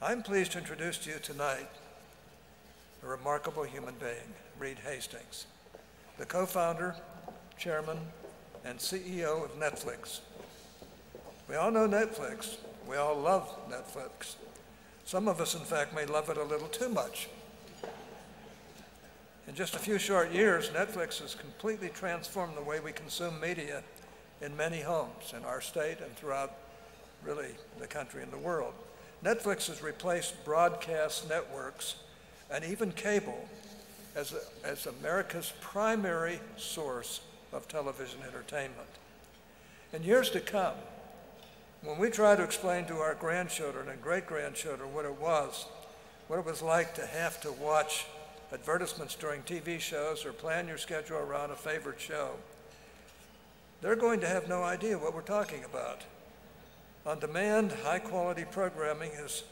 I'm pleased to introduce to you tonight a remarkable human being, Reed Hastings, the co-founder, chairman, and CEO of Netflix. We all know Netflix. We all love Netflix. Some of us, in fact, may love it a little too much. In just a few short years, Netflix has completely transformed the way we consume media in many homes in our state and throughout, really, the country and the world. Netflix has replaced broadcast networks and even cable as America's primary source of television entertainment. In years to come, when we try to explain to our grandchildren and great-grandchildren what it was like to have to watch advertisements during TV shows or plan your schedule around a favorite show, they're going to have no idea what we're talking about. On-demand, high-quality programming is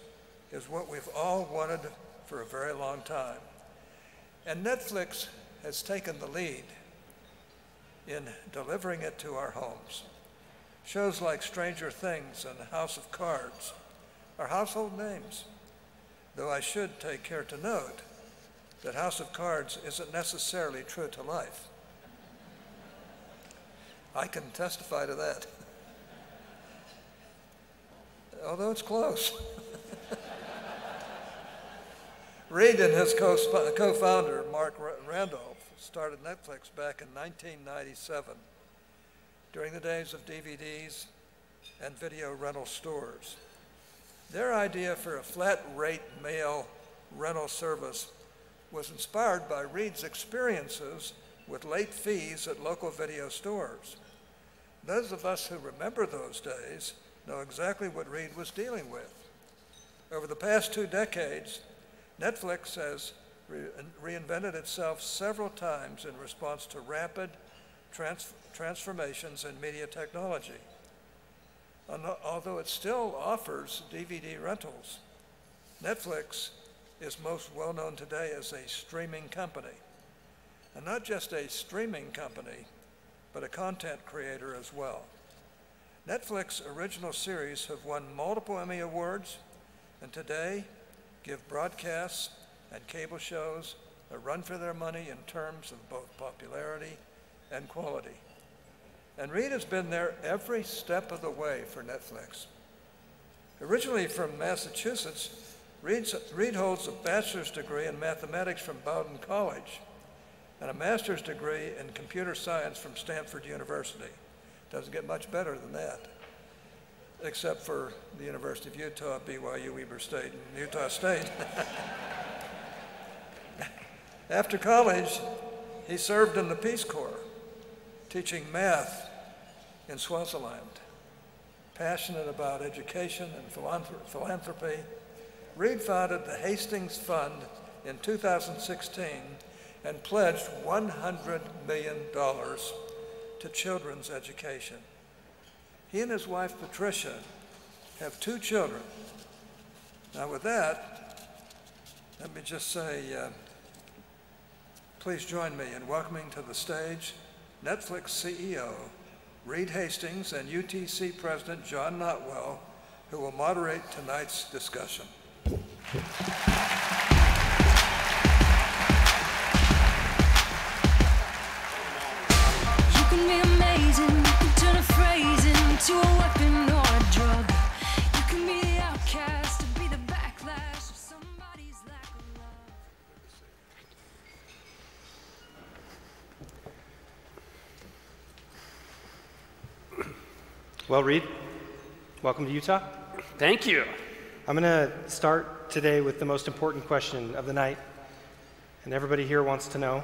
what we've all wanted for a very long time. And Netflix has taken the lead in delivering it to our homes. Shows like Stranger Things and House of Cards are household names, though I should take care to note that House of Cards isn't necessarily true to life. I can testify to that, although it's close. Reed and his co-founder, Mark Randolph, started Netflix back in 1997 during the days of DVDs and video rental stores. Their idea for a flat-rate mail rental service was inspired by Reed's experiences with late fees at local video stores. Those of us who remember those days know exactly what Reed was dealing with. Over the past 2 decades, Netflix has reinvented itself several times in response to rapid transformations in media technology. Although it still offers DVD rentals, Netflix is most well known today as a streaming company. And not just a streaming company, but a content creator as well. Netflix original series have won multiple Emmy Awards, and today give broadcasts and cable shows a run for their money in terms of both popularity and quality. And Reed has been there every step of the way for Netflix. Originally from Massachusetts, Reed holds a bachelor's degree in mathematics from Bowdoin College and a master's degree in computer science from Stanford University. Doesn't get much better than that, except for the University of Utah, BYU, Weber State, and Utah State. After college, he served in the Peace Corps, teaching math in Swaziland. Passionate about education and philanthropy, Reed founded the Hastings Fund in 2016 and pledged $100 million to children's education. He and his wife, Patricia, have 2 children. Now with that, let me just say, please join me in welcoming to the stage Netflix CEO, Reed Hastings, and UTC President John Notwell, who will moderate tonight's discussion. You can be amazing, you can turn a phrase into a weapon or a drug. You can be the outcast, to be the backlash of somebody's lack of love. Well, Reed, welcome to Utah. Thank you. I'm going to start today with the most important question of the night, and everybody here wants to know,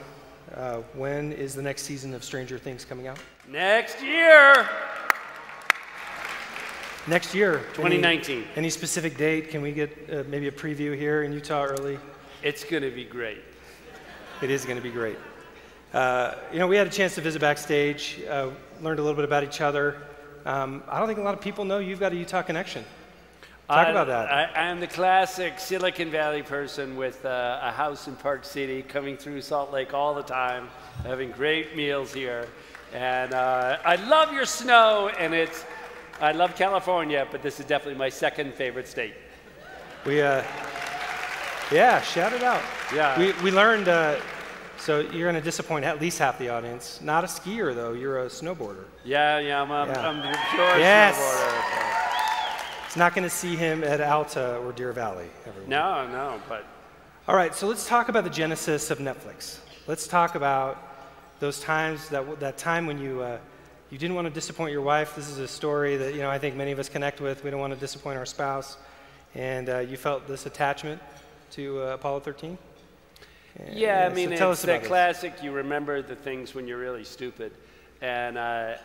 when is the next season of Stranger Things coming out? Next year. Next year. 2019. Any specific date? Can we get maybe a preview here in Utah early? It's going to be great. It is going to be great. You know, we had a chance to visit backstage, learned a little bit about each other. I don't think a lot of people know you've got a Utah connection. Talk about that. I'm the classic Silicon Valley person with a house in Park City, coming through Salt Lake all the time, having great meals here. And I love your snow, and I love California, but this is definitely my second favorite state. Yeah, shout it out. Yeah. We learned, so you're going to disappoint at least half the audience. Not a skier, though. You're a snowboarder. Yeah, I'm a pure Yes. snowboarder. It's not going to see him at Alta or Deer Valley, everyone. No, but... All right, so let's talk about the genesis of Netflix. Let's talk about those times, that time when you didn't want to disappoint your wife. This is a story that I think many of us connect with. We don't want to disappoint our spouse. And you felt this attachment to Apollo 13? Yeah, I mean, so it's that classic, you remember the things when you're really stupid. And I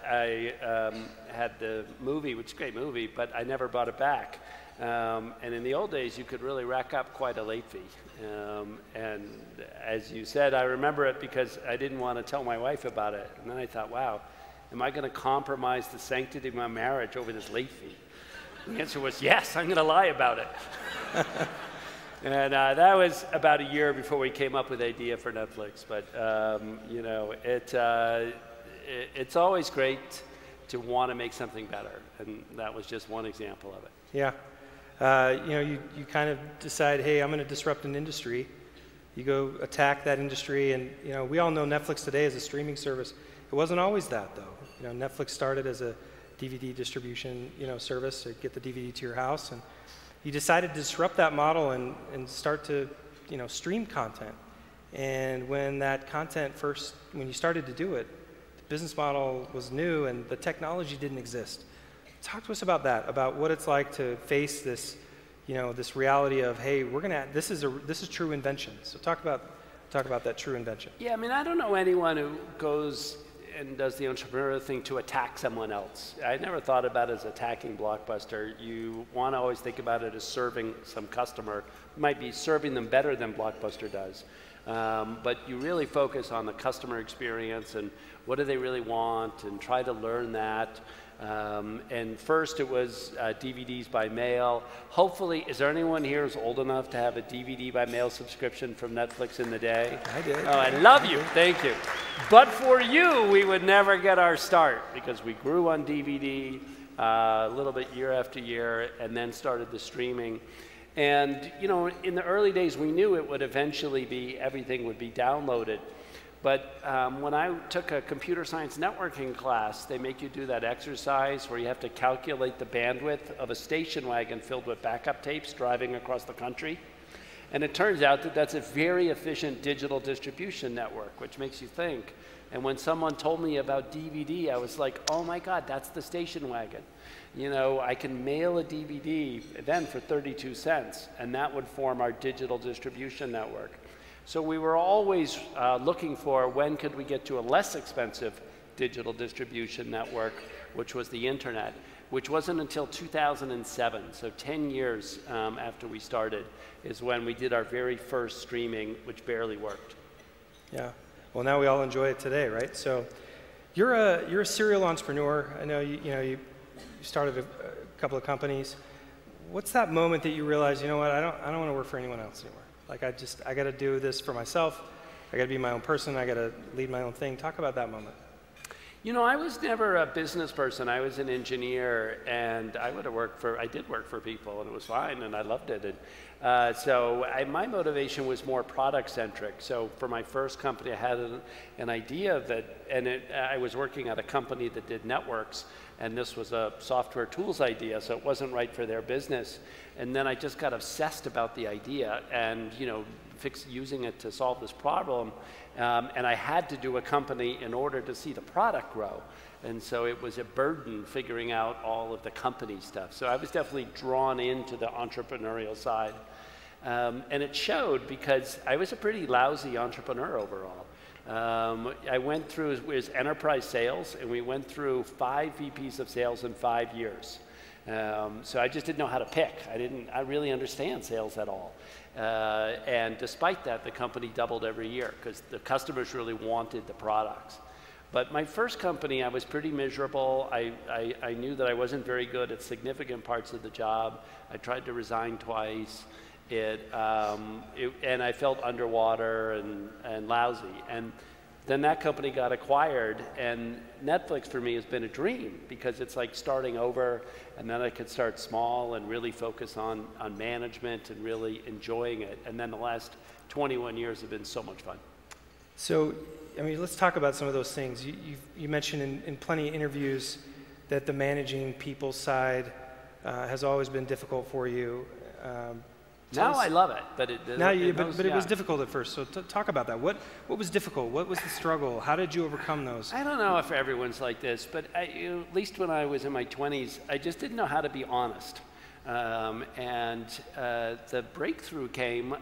had the movie, which is a great movie, but I never brought it back. And in the old days, you could really rack up quite a late fee. And as you said, I remember it because I didn't want to tell my wife about it. And then I thought, wow, am I going to compromise the sanctity of my marriage over this late fee? The answer was yes, I'm going to lie about it. And that was about a year before we came up with the idea for Netflix. But, it's always great to want to make something better. And that was just one example of it. Yeah. You kind of decide, hey, I'm going to disrupt an industry. You go attack that industry. And, we all know Netflix today is a streaming service. It wasn't always that, though. Netflix started as a DVD distribution, service to get the DVD to your house. And you decided to disrupt that model and start to, stream content. And when that content when you started to do it, the business model was new and the technology didn't exist. Talk to us about that, about what it's like to face this, this reality of, hey, this is true invention. So talk about that true invention. Yeah, I mean, I don't know anyone who goes and does the entrepreneurial thing to attack someone else. I never thought about it as attacking Blockbuster. You want to always think about it as serving some customer. You might be serving them better than Blockbuster does. But you really focus on the customer experience and what do they really want and try to learn that. And first it was DVDs by mail. Hopefully, is there anyone here who's old enough to have a DVD by mail subscription from Netflix in the day? I did. Oh, I love you. Thank you. But for you, we would never get our start because we grew on DVD a little bit year after year and then started the streaming. And, in the early days, we knew it would eventually be, everything would be downloaded. But when I took a computer science networking class, they make you do that exercise where you have to calculate the bandwidth of a station wagon filled with backup tapes driving across the country. And it turns out that that's a very efficient digital distribution network, which makes you think. And when someone told me about DVD, I was like, oh my God, that's the station wagon. I can mail a DVD then for 32 cents, and that would form our digital distribution network. So we were always looking for when could we get to a less expensive digital distribution network, which was the internet, which wasn't until 2007. So 10 years after we started is when we did our very first streaming, which barely worked. Yeah. Well, now we all enjoy it today, right? So you're a serial entrepreneur. I know you started a couple of companies. What's that moment that you realize, I don't want to work for anyone else anymore? Like I got to do this for myself. I got to be my own person. I got to lead my own thing. Talk about that moment. I was never a business person. I was an engineer, and I did work for people, and it was fine, and I loved it. And my motivation was more product-centric. So for my first company, I had an idea I was working at a company that did networks, and this was a software tools idea, so it wasn't right for their business. And then I just got obsessed about the idea and, using it to solve this problem. And I had to do a company in order to see the product grow. And so it was a burden figuring out all of the company stuff. So I was definitely drawn into the entrepreneurial side. And it showed because I was a pretty lousy entrepreneur overall. I went through enterprise sales, and we went through 5 VPs of sales in 5 years. So I just didn't know how to pick. I really understand sales at all. And despite that, the company doubled every year because the customers really wanted the products. But my first company, I was pretty miserable. I knew that I wasn't very good at significant parts of the job. I tried to resign twice. And I felt underwater and lousy. And Then that company got acquired, and Netflix for me has been a dream because it's like starting over, and then I could start small and really focus on management and really enjoying it. And then the last 21 years have been so much fun. So, I mean, let's talk about some of those things. You mentioned in plenty of interviews that the managing people side has always been difficult for you. Now I love it, but it was difficult at first. So talk about that. What was difficult? What was the struggle? How did you overcome those? I don't know if everyone's like this, but at least when I was in my 20s, I just didn't know how to be honest. The breakthrough came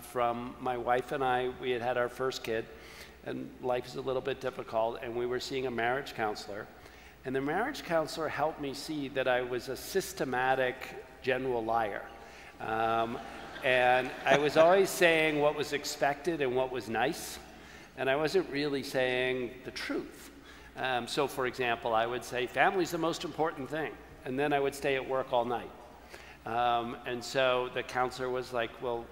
from my wife and I. We had our first kid, and life is a little bit difficult, and we were seeing a marriage counselor. And the marriage counselor helped me see that I was a systematic general liar. And I was always saying what was expected and what was nice, and I wasn't really saying the truth. So for example, I would say, family's the most important thing, and then I would stay at work all night. And so the counselor was like, well,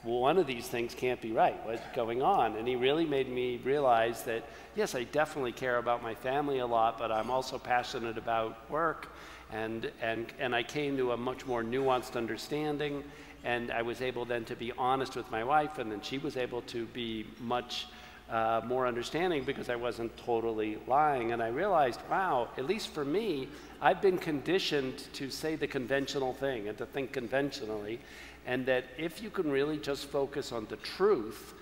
one of these things can't be right. What's going on? And he really made me realize that, yes, I definitely care about my family a lot, but I'm also passionate about work. And I came to a much more nuanced understanding, and I was able then to be honest with my wife, and then she was able to be much more understanding because I wasn't totally lying. And I realized, wow, at least for me, I've been conditioned to say the conventional thing and to think conventionally, and that if you can really just focus on the truth,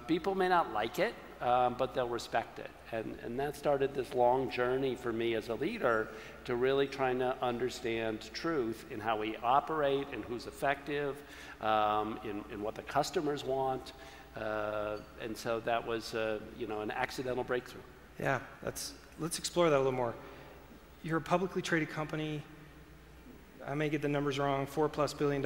people may not like it, but they'll respect it. And that started this long journey for me as a leader to really trying to understand truth in how we operate and who's effective, in what the customers want. And so that was, an accidental breakthrough. Yeah, let's explore that a little more. You're a publicly traded company. I may get the numbers wrong, $4+ billion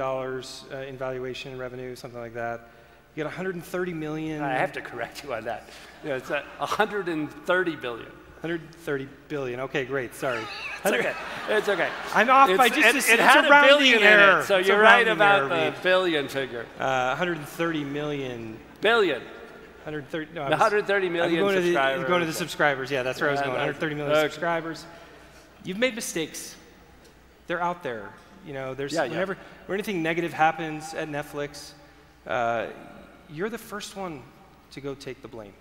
in valuation, revenue, something like that. You got 130 million. I have to correct you on that. Yeah, it's 130 billion. 130 billion. Okay, great. Sorry. It's okay. It's okay. I'm off by just it had a billion error. in it, so you're right about the billion figure. 130 million. Billion. 130. No, 130 million subscribers. You're going to the subscribers. Yeah, that's where I was going. 130 million subscribers. You've made mistakes. They're out there. Whenever anything negative happens at Netflix, you're the first one to go take the blame.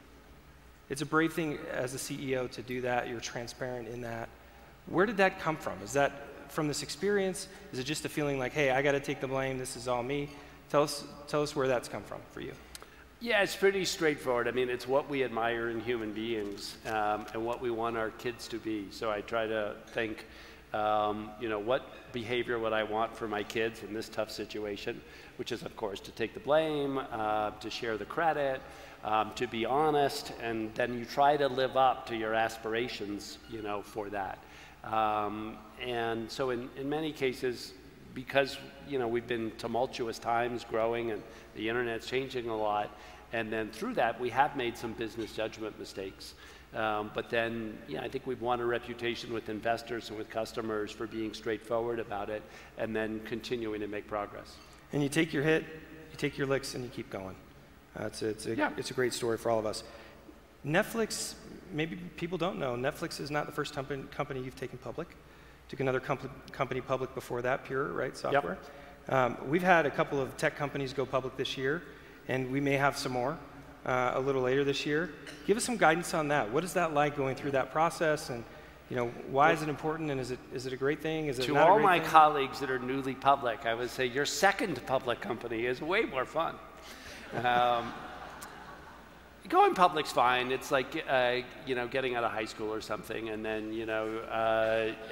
It's a brave thing as a CEO to do that. You're transparent in that. Where did that come from? Is that from this experience? Is it just a feeling like, hey, I got to take the blame, this is all me? Tell us where that's come from for you. Yeah, it's pretty straightforward. I mean, it's what we admire in human beings and what we want our kids to be. So I try to think, what behavior would I want for my kids in this tough situation, which is, of course, to take the blame, to share the credit, to be honest, and then you try to live up to your aspirations, for that. And so in many cases, because, we've been tumultuous times growing and the internet's changing a lot, and then through that, we have made some business judgment mistakes. But then, I think we've won a reputation with investors and with customers for being straightforward about it and then continuing to make progress. And you take your hit, you take your licks, and you keep going. It's a great story for all of us. Netflix, maybe people don't know, Netflix is not the first company you've taken public. Took another company public before that, Pure, right, software. Yep. We've had a couple of tech companies go public this year, and we may have some more a little later this year. Give us some guidance on that. What is that like going through that process, and why is it important, and is it a great thing? Is it to not all a great my thing? colleagues that are newly public, I would say your second public company is way more fun. Going public's fine. It's like getting out of high school or something, and then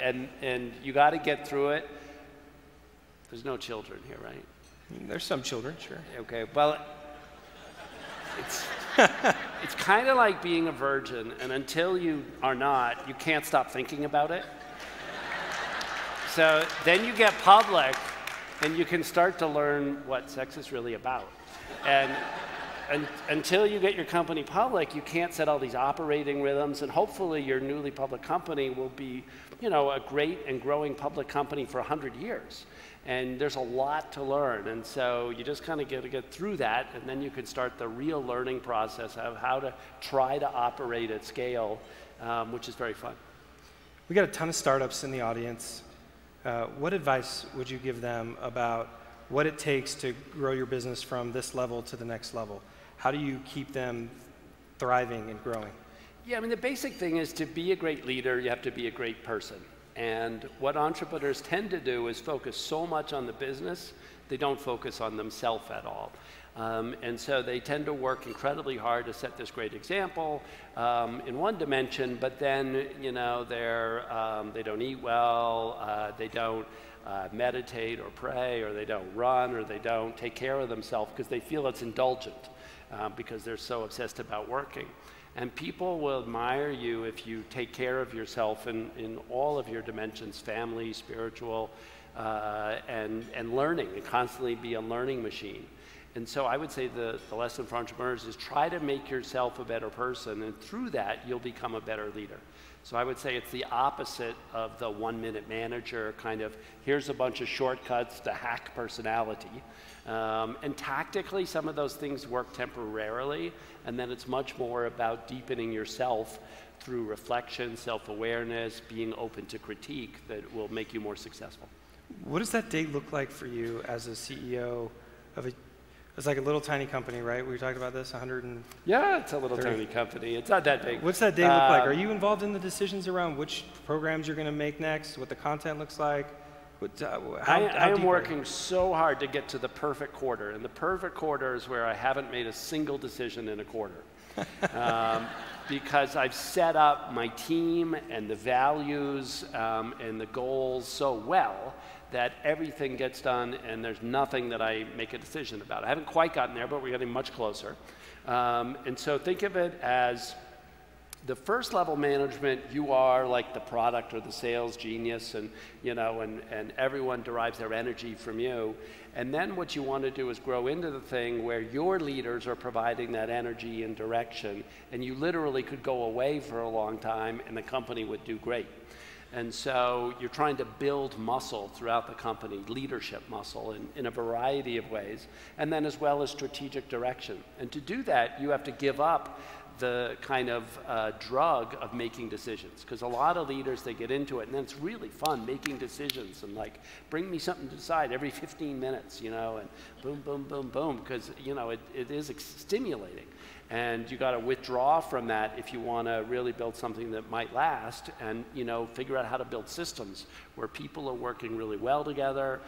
and you got to get through it. There's no children here, right? There's some children, sure. Okay. Well, it's kind of like being a virgin, and until you are not, you can't stop thinking about it. So then you get public, and you can start to learn what sex is really about. And until you get your company public, you can't set all these operating rhythms, and hopefully your newly public company will be, you know, a great and growing public company for 100 years. And there's a lot to learn, and so you just kind of get to get through that, and then you can start the real learning process of how to try to operate at scale, which is very fun. We got a ton of startups in the audience. What advice would you give them about what it takes to grow your business from this level to the next level? How do you keep them thriving and growing? Yeah, I mean, the basic thing is to be a great leader, you have to be a great person. And what entrepreneurs tend to do is focus so much on the business, they don't focus on themselves at all. And so they tend to work incredibly hard to set this great example in one dimension, but then, you know, they don't eat well, they don't meditate or pray, or they don't run, or they don't take care of themselves because they feel it's indulgent because they're so obsessed about working. And people will admire you if you take care of yourself in all of your dimensions, family, spiritual, and learning, and constantly be a learning machine. And so I would say the lesson for entrepreneurs is try to make yourself a better person, and through that, you'll become a better leader. So I would say it's the opposite of the one-minute manager kind of, here's a bunch of shortcuts to hack personality. And tactically, some of those things work temporarily, and then it's much more about deepening yourself through reflection, self-awareness, being open to critique that will make you more successful. What does that day look like for you as a CEO of a, it's like a little tiny company, right? We talked about this, 100 and... Yeah, it's a little tiny company. It's not that big. What's that day look like? Are you involved in the decisions around which programs you're going to make next, what the content looks like? I am working so hard to get to the perfect quarter, and the perfect quarter is where I haven't made a single decision in a quarter. Because I've set up my team and the values and the goals so well that everything gets done and there's nothing that I make a decision about. I haven't quite gotten there, but we're getting much closer. And so think of it as the first level management, you are like the product or the sales genius, and you know, and everyone derives their energy from you. And then what you want to do is grow into the thing where your leaders are providing that energy and direction, and you literally could go away for a long time and the company would do great. And so you're trying to build muscle throughout the company, leadership muscle in a variety of ways, and then as well as strategic direction. And to do that, you have to give up the kind of drug of making decisions, because a lot of leaders, they get into it and then it's really fun making decisions and like, bring me something to decide every 15 minutes, you know, and boom, boom, boom, boom, because, you know, it is stimulating. And you got to withdraw from that if you want to really build something that might last, and you know, figure out how to build systems where people are working really well together,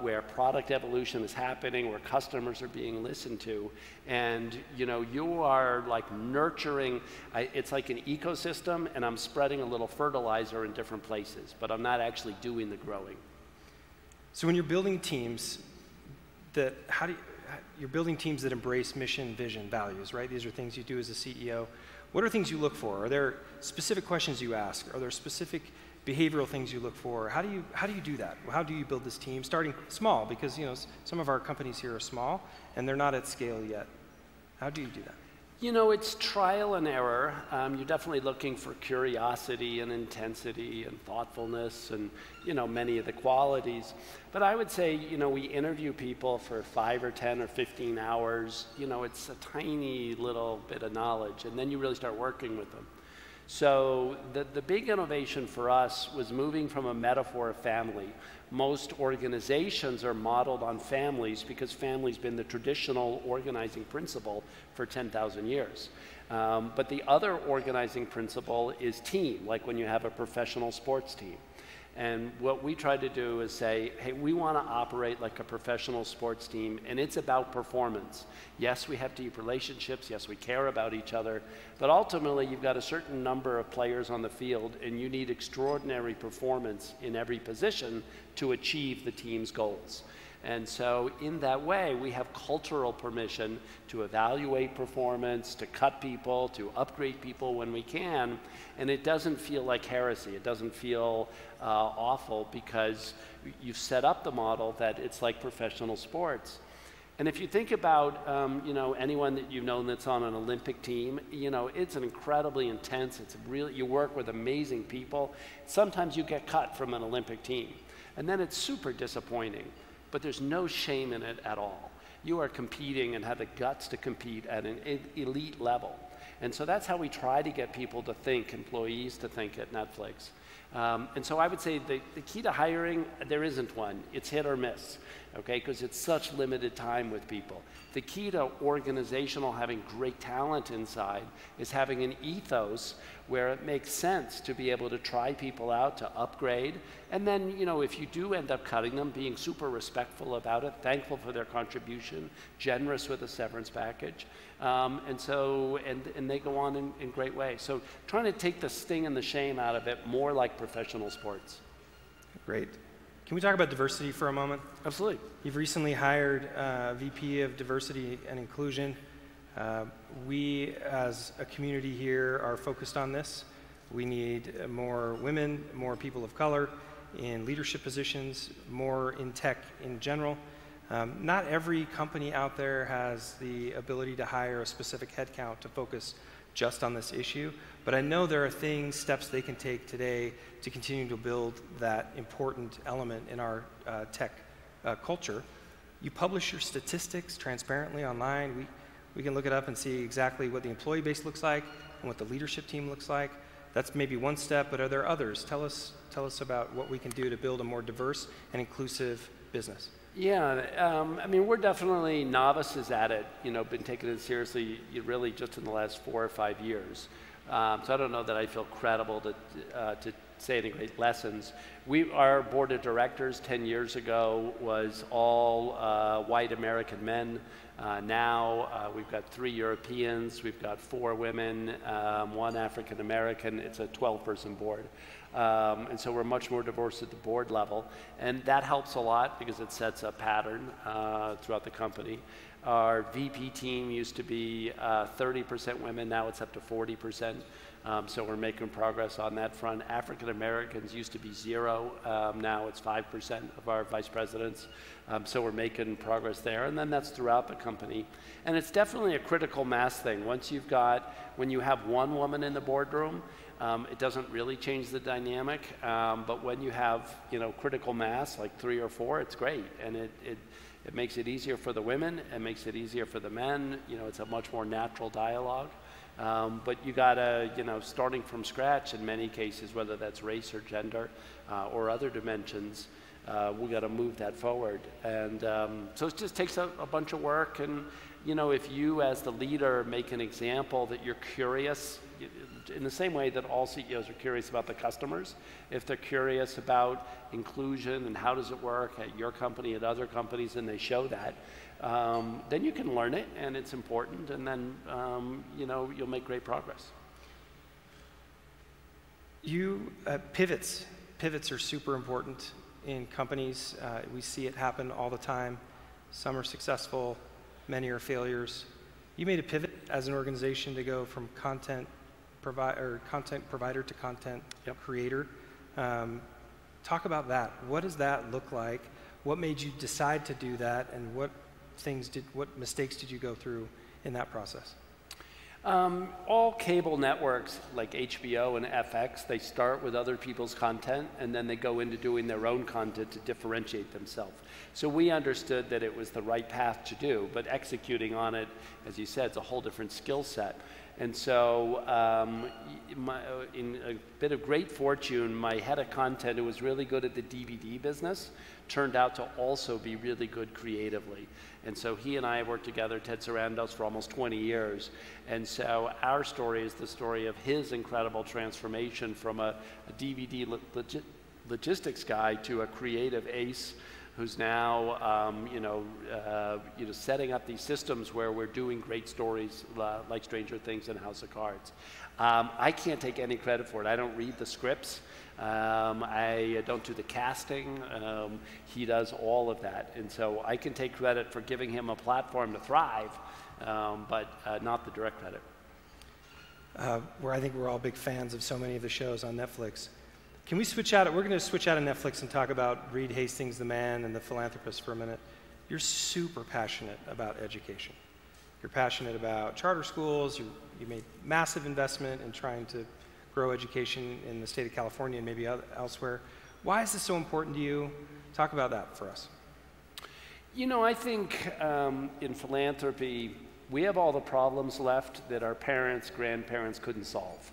where product evolution is happening, where customers are being listened to, and you know, you are like nurturing. It's like an ecosystem, and I'm spreading a little fertilizer in different places, but I'm not actually doing the growing. So when you're building teams, you're building teams that embrace mission, vision, values, right? These are things you do as a CEO. What are things you look for? Are there specific questions you ask? Are there specific behavioral things you look for? How do you do that? How do you build this team? Starting small, because you know, some of our companies here are small and they're not at scale yet. How do you do that? You know, it's trial and error. You're definitely looking for curiosity and intensity and thoughtfulness and, you know, many of the qualities. But I would say, you know, we interview people for 5 or 10 or 15 hours. You know, it's a tiny little bit of knowledge, and then you really start working with them. So the big innovation for us was moving from a metaphor of family. Most organizations are modeled on families because family's been the traditional organizing principle for 10,000 years. But the other organizing principle is team, like when you have a professional sports team. And what we try to do is say, hey, we want to operate like a professional sports team, and it's about performance. Yes, we have deep relationships. Yes, we care about each other. But ultimately, you've got a certain number of players on the field, and you need extraordinary performance in every position to achieve the team's goals. And so in that way, we have cultural permission to evaluate performance, to cut people, to upgrade people when we can. And it doesn't feel like heresy. It doesn't feel awful, because you've set up the model that it's like professional sports. And if you think about, anyone that you've known that's on an Olympic team, it's an incredibly intense, you work with amazing people. Sometimes you get cut from an Olympic team, and then it's super disappointing, but there's no shame in it at all. You are competing and have the guts to compete at an elite level. And so that's how we try to get people to think, employees to think at Netflix. And so I would say the key to hiring, there isn't one. It's hit or miss, okay, because it's such limited time with people. The key to organizational, having great talent inside, is having an ethos where it makes sense to be able to try people out, to upgrade, and then, if you do end up cutting them, being super respectful about it, thankful for their contribution, generous with a severance package, and they go on in great ways. So trying to take the sting and the shame out of it, more like professional sports. Great. Can we talk about diversity for a moment? Absolutely. You've recently hired a VP of Diversity and Inclusion. We, as a community here, are focused on this. We need more women, more people of color in leadership positions, more in tech in general. Not every company out there has the ability to hire a specific headcount to focus just on this issue, but I know there are steps they can take today to continue to build that important element in our tech culture. You publish your statistics transparently online. We can look it up and see exactly what the employee base looks like and what the leadership team looks like. That's maybe one step, but are there others? Tell us about what we can do to build a more diverse and inclusive business. Yeah, we're definitely novices at it, been taking it seriously really just in the last 4 or 5 years. So I don't know that I feel credible to say any great lessons. Our board of directors 10 years ago was all white American men. Now we've got 3 Europeans, we've got 4 women, 1 African American. It's a 12-person board. And so we're much more diverse at the board level. And that helps a lot because it sets a pattern throughout the company. Our VP team used to be 30% women, now it's up to 40%. So we're making progress on that front. African Americans used to be 0, now it's 5% of our vice presidents. So we're making progress there, and then that's throughout the company. And it's definitely a critical mass thing. When you have 1 woman in the boardroom, it doesn't really change the dynamic, but when you have critical mass, like 3 or 4, it's great, and it makes it easier for the women, it makes it easier for the men. It's a much more natural dialogue. But you gotta, starting from scratch in many cases, whether that's race or gender or other dimensions, we gotta move that forward. And so it just takes a bunch of work. And if you as the leader make an example that you're curious, in the same way that all CEOs are curious about the customers, if they're curious about inclusion and how does it work at your company, at other companies, and they show that, then you can learn it, and it's important, and then you'll make great progress. Pivots are super important in companies. We see it happen all the time. Some are successful, many are failures. You made a pivot as an organization to go from content provider to content creator. Talk about that. What does that look like? What made you decide to do that, and what mistakes did you go through in that process? All cable networks like HBO and FX, they start with other people's content, and then they go into doing their own content to differentiate themselves. So we understood that it was the right path to do, but executing on it, as you said, it's a whole different skill set. And so in a bit of great fortune, my head of content, who was really good at the DVD business, turned out to also be really good creatively. And so he and I worked together, Ted Sarandos, for almost 20 years. And so our story is the story of his incredible transformation from a DVD logistics guy to a creative ace who's now setting up these systems where we're doing great stories like Stranger Things and House of Cards. I can't take any credit for it. I don't read the scripts. I don't do the casting. He does all of that. And so I can take credit for giving him a platform to thrive, but not the direct credit. I think we're all big fans of so many of the shows on Netflix. Can we switch out? We're going to switch out of Netflix and talk about Reed Hastings, the man, and the philanthropist for a minute. you're super passionate about education. You're passionate about charter schools. You made massive investment in trying to grow education in the state of California and maybe elsewhere. Why is this so important to you? Talk about that for us. You know, I think in philanthropy, we have all the problems left that our parents, grandparents couldn't solve.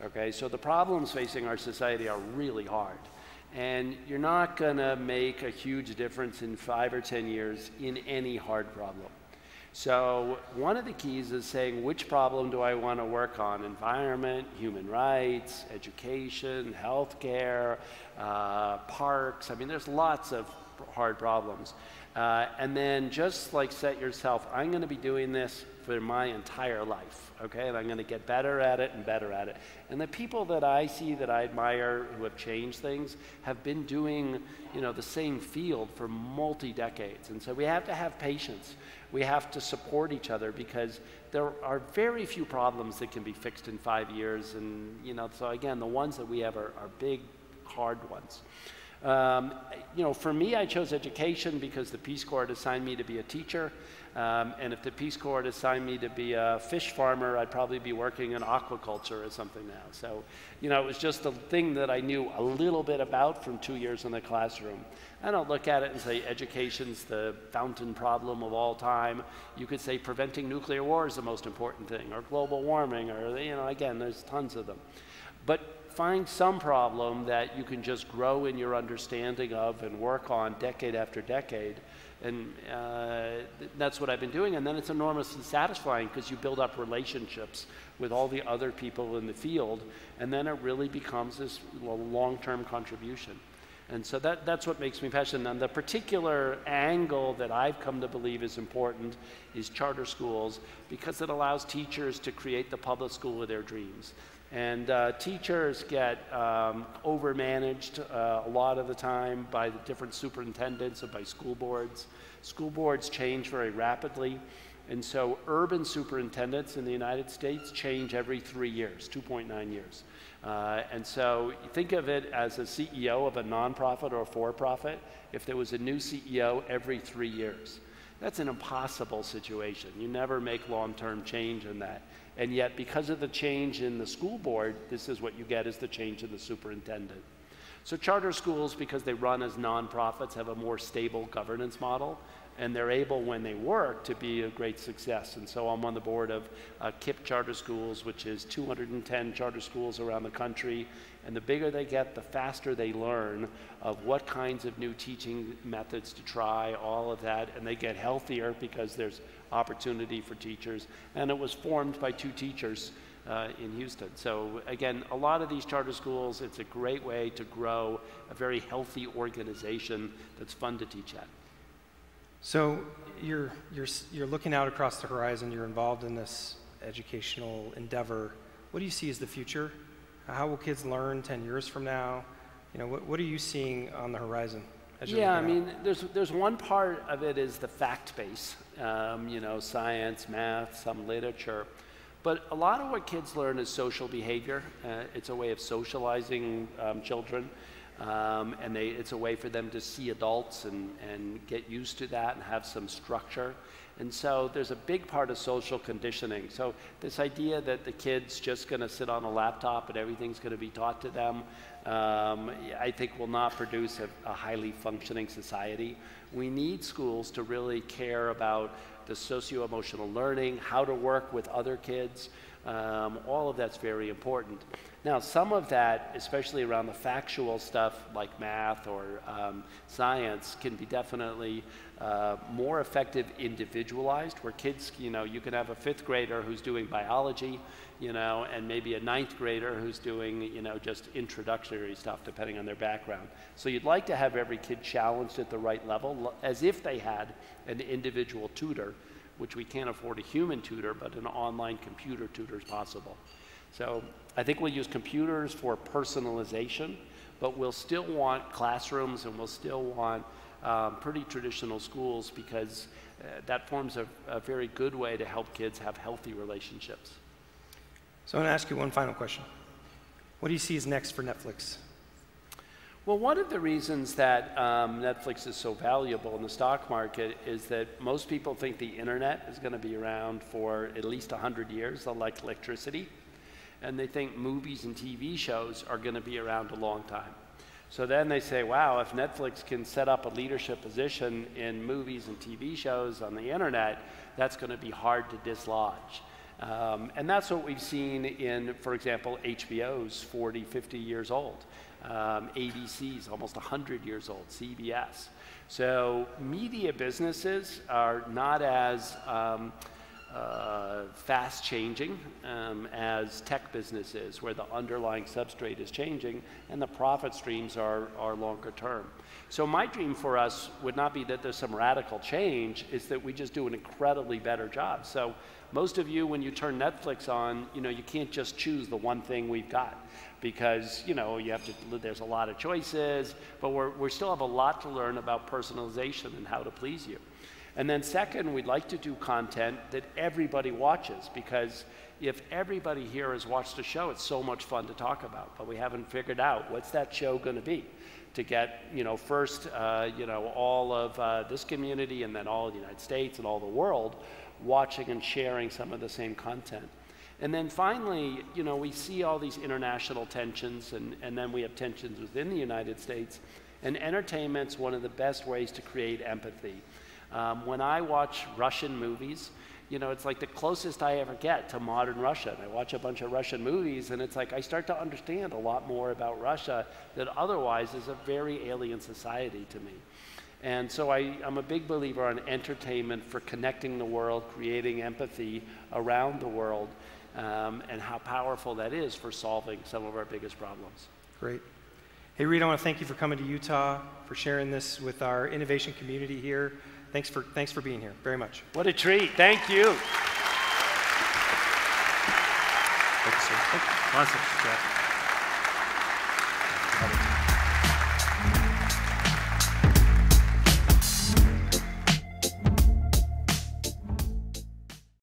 Okay, so the problems facing our society are really hard. And you're not going to make a huge difference in 5 or 10 years in any hard problem. So one of the keys is saying, which problem do I want to work on? Environment, human rights, education, healthcare, parks. I mean, there's lots of hard problems. And then just like set yourself, I'm going to be doing this for my entire life, okay? And I'm going to get better at it and better at it. And the people that I see that I admire who have changed things have been doing, you know, the same field for multi-decades. And so we have to have patience. We have to support each other because there are very few problems that can be fixed in 5 years. And, you know, so again, the ones that we have are big, hard ones. You know, for me, I chose education because the Peace Corps had assigned me to be a teacher. And if the Peace Corps had assigned me to be a fish farmer, I'd probably be working in aquaculture or something now. So, you know, it was just a thing that I knew a little bit about from 2 years in the classroom. I don't look at it and say education's the fountain problem of all time. You could say preventing nuclear war is the most important thing, or global warming, or, you know, again, there's tons of them. But find some problem that you can just grow in your understanding of and work on decade after decade. And that's what I've been doing. And then it's enormously satisfying because you build up relationships with all the other people in the field. And then it really becomes this long-term contribution. And so that's what makes me passionate. And the particular angle that I've come to believe is important is charter schools, because it allows teachers to create the public school of their dreams. And teachers get overmanaged a lot of the time by the different superintendents and by school boards. School boards change very rapidly. And so urban superintendents in the United States change every 3 years, 2.9 years. And so think of it as a CEO of a nonprofit or a for-profit, if there was a new CEO every 3 years. That's an impossible situation. You never make long-term change in that. And yet, because of the change in the school board, this is what you get, is the change in the superintendent. So charter schools, because they run as nonprofits, have a more stable governance model, and they're able, when they work, to be a great success. And so I'm on the board of KIPP Charter Schools, which is 210 charter schools around the country. And the bigger they get, the faster they learn of what kinds of new teaching methods to try, all of that. And they get healthier because there's opportunity for teachers. And it was formed by 2 teachers in Houston. So again, a lot of these charter schools, it's a great way to grow a very healthy organization that's fun to teach at. So you're looking out across the horizon. You're involved in this educational endeavor. What do you see as the future? How will kids learn 10 years from now? You know, what are you seeing on the horizon? Yeah, I mean, there's one part of it is the fact base, you know, science, math, some literature. But a lot of what kids learn is social behavior. It's a way of socializing children. And it's a way for them to see adults and get used to that and have some structure. And so there's a big part of social conditioning. So this idea that the kid's just going to sit on a laptop and everything's going to be taught to them, I think will not produce a highly functioning society. We need schools to really care about the socio-emotional learning, how to work with other kids. All of that's very important. Now, some of that, especially around the factual stuff like math or science, can be definitely more effective individualized, where kids, you know, you can have a 5th grader who's doing biology, you know, and maybe a 9th grader who's doing, you know, just introductory stuff depending on their background. So you'd like to have every kid challenged at the right level, as if they had an individual tutor, which we can't afford a human tutor, but an online computer tutor is possible. So I think we'll use computers for personalization, but we'll still want classrooms and we'll still want pretty traditional schools, because that forms a very good way to help kids have healthy relationships. So I want to ask you one final question. What do you see is next for Netflix? Well, one of the reasons that Netflix is so valuable in the stock market is that most people think the internet is going to be around for at least 100 years, like electricity. And they think movies and TV shows are going to be around a long time. So then they say, wow, if Netflix can set up a leadership position in movies and TV shows on the internet, that's going to be hard to dislodge. And that's what we've seen in, for example, HBO's 40, 50 years old. ABC's almost 100 years old, CBS. So media businesses are not as fast changing as tech businesses, where the underlying substrate is changing and the profit streams are longer term. So my dream for us would not be that there's some radical change, it's that we just do an incredibly better job. So most of you, when you turn Netflix on, you can't just choose the one thing we've got, because you have to, there's a lot of choices, but we still have a lot to learn about personalization and how to please you. And then second, we'd like to do content that everybody watches, because if everybody here has watched a show, it's so much fun to talk about, but we haven't figured out what's that show going to be to get, first, all of this community and then all of the United States and all the world watching and sharing some of the same content. And then finally, we see all these international tensions, and then we have tensions within the United States, and entertainment's one of the best ways to create empathy. When I watch Russian movies, it's like the closest I ever get to modern Russia. And I watch a bunch of Russian movies, and it's like I start to understand a lot more about Russia that otherwise is a very alien society to me. And so I'm a big believer on entertainment for connecting the world, creating empathy around the world, and how powerful that is for solving some of our biggest problems. Great. Hey, Reed, I want to thank you for coming to Utah, for sharing this with our innovation community here. Thanks for being here very much. What a treat. Thank you. Thank you, sir. Awesome. Yeah.